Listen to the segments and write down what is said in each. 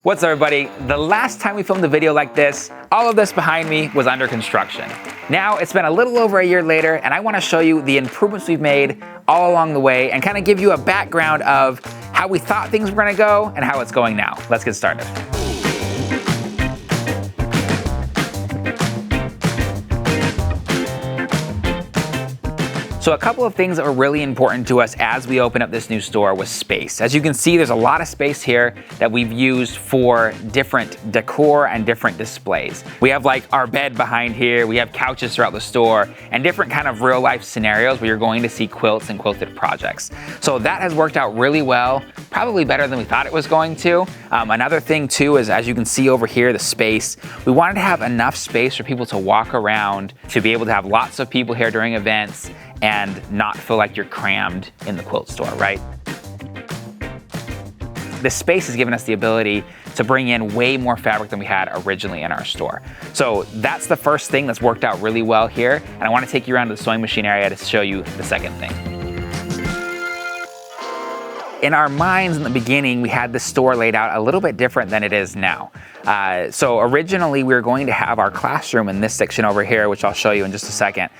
What's up, everybody? The last time we filmed a video like this, all of this behind me was under construction. Now it's been a little over a year later, and I want to show you the improvements we've made all along the way and kind of give you a background of how we thought things were going to go and how it's going now. Let's get started. So a couple of things that were really important to us as we open up this new store was space. As you can see, there's a lot of space here that we've used for different decor and different displays. We have like our bed behind here, we have couches throughout the store, and different kind of real life scenarios where you're going to see quilts and quilted projects. So that has worked out really well, probably better than we thought it was going to. Another thing too is, as you can see over here, the space. We wanted to have enough space for people to walk around, to be able to have lots of people here during events, and not feel like you're crammed in the quilt store, right? This space has given us the ability to bring in way more fabric than we had originally in our store. So that's the first thing that's worked out really well here, and I want to take you around to the sewing machine area to show you the second thing. In our minds in the beginning, we had the store laid out a little bit different than it is now. So originally we were going to have our classroom in this section over here, which I'll show you in just a second.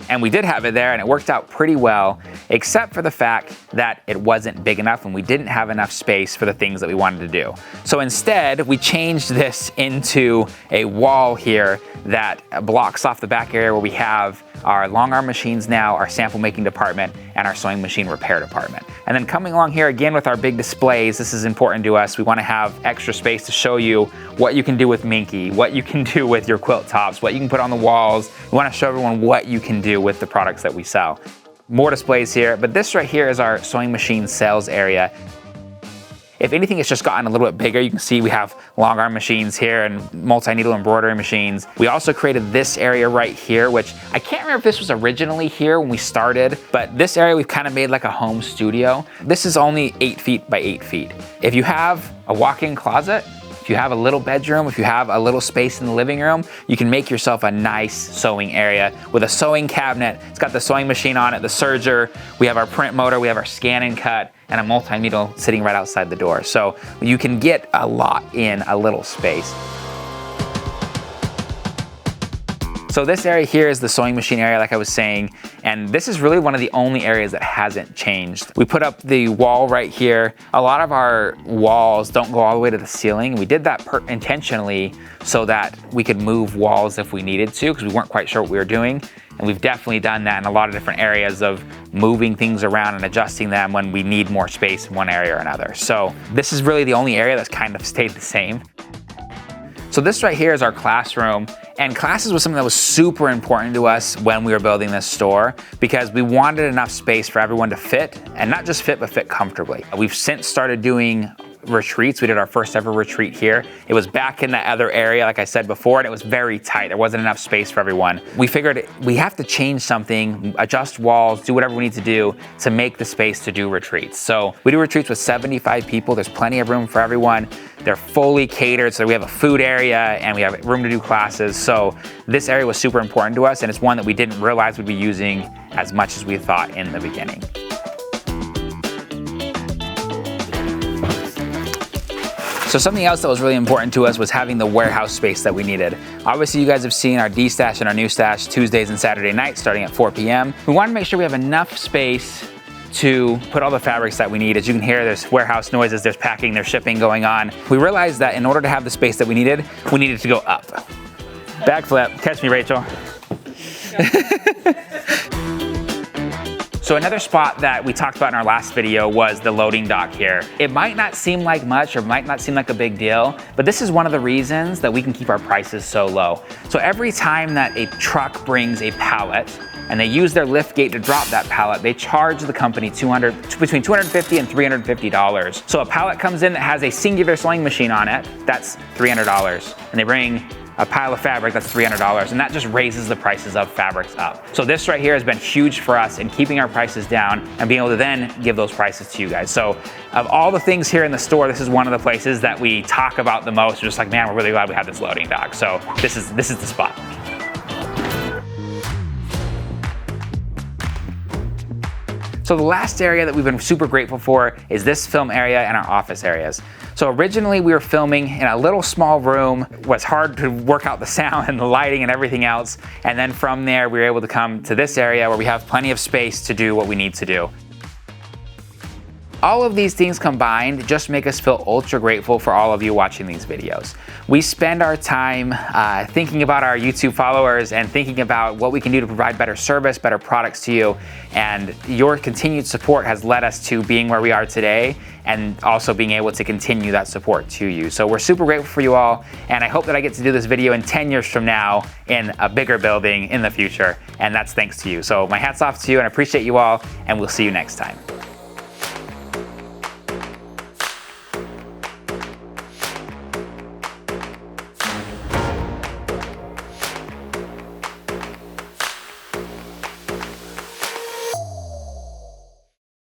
And we did have it there, and it worked out pretty well, except for the fact that it wasn't big enough and we didn't have enough space for the things that we wanted to do. So instead, we changed this into a wall here that blocks off the back area where we have our long arm machines now, our sample making department, and our sewing machine repair department. And then coming along here again with our big displays, this is important to us. We want to have extra space to show you what you can do with Minky, what you can do with your quilt tops, what you can put on the walls. We want to show everyone what you can do with the products that we sell. More displays here, but this right here is our sewing machine sales area. If anything, it's just gotten a little bit bigger. You can see we have long arm machines here and multi-needle embroidery machines. We also created this area right here, which I can't remember if this was originally here when we started, but this area we've kind of made like a home studio. This is only 8 feet by 8 feet. If you have a walk-in closet, if you have a little bedroom, if you have a little space in the living room, you can make yourself a nice sewing area with a sewing cabinet. It's got the sewing machine on it, the serger, we have our print motor, we have our scan and cut, and a multi-needle sitting right outside the door. So you can get a lot in a little space. So this area here is the sewing machine area, like I was saying, and this is really one of the only areas that hasn't changed. We put up the wall right here. A lot of our walls don't go all the way to the ceiling. We did that intentionally so that we could move walls if we needed to, because we weren't quite sure what we were doing. And we've definitely done that in a lot of different areas of moving things around and adjusting them when we need more space in one area or another. So this is really the only area that's kind of stayed the same. So this right here is our classroom, and classes was something that was super important to us when we were building this store because we wanted enough space for everyone to fit, and not just fit, but fit comfortably. We've since started doing retreats. We did our first ever retreat here. It was back in that other area, like I said before, and it was very tight. There wasn't enough space for everyone. We figured we have to change something, adjust walls, do whatever we need to do to make the space to do retreats. So we do retreats with 75 people. There's plenty of room for everyone. They're fully catered, so we have a food area and we have room to do classes. So this area was super important to us, and it's one that we didn't realize we'd be using as much as we thought in the beginning. So something else that was really important to us was having the warehouse space that we needed. Obviously, you guys have seen our Destash and our Newstash Tuesdays and Saturday nights starting at 4 p.m. We wanted to make sure we have enough space to put all the fabrics that we need. As you can hear, there's warehouse noises, there's packing, there's shipping going on. We realized that in order to have the space that we needed to go up. Backflip, catch me, Rachel. So another spot that we talked about in our last video was the loading dock here. It might not seem like much or might not seem like a big deal, but this is one of the reasons that we can keep our prices so low. So every time that a truck brings a pallet and they use their lift gate to drop that pallet, they charge the company between $250 and $350. So a pallet comes in that has a singular sewing machine on it, that's $300. And they bring a pile of fabric, that's $300, and that just raises the prices of fabrics up. So this right here has been huge for us in keeping our prices down and being able to then give those prices to you guys. So of all the things here in the store, this is one of the places that we talk about the most. We're just like, man, we're really glad we have this loading dock. So this is the spot. So the last area that we've been super grateful for is this film area and our office areas. So originally we were filming in a little small room. It was hard to work out the sound and the lighting and everything else. And then from there, we were able to come to this area where we have plenty of space to do what we need to do. All of these things combined just make us feel ultra grateful for all of you watching these videos. We spend our time thinking about our YouTube followers and thinking about what we can do to provide better service, better products to you. And your continued support has led us to being where we are today and also being able to continue that support to you. So we're super grateful for you all. And I hope that I get to do this video in 10 years from now in a bigger building in the future. And that's thanks to you. So my hat's off to you and I appreciate you all. And we'll see you next time.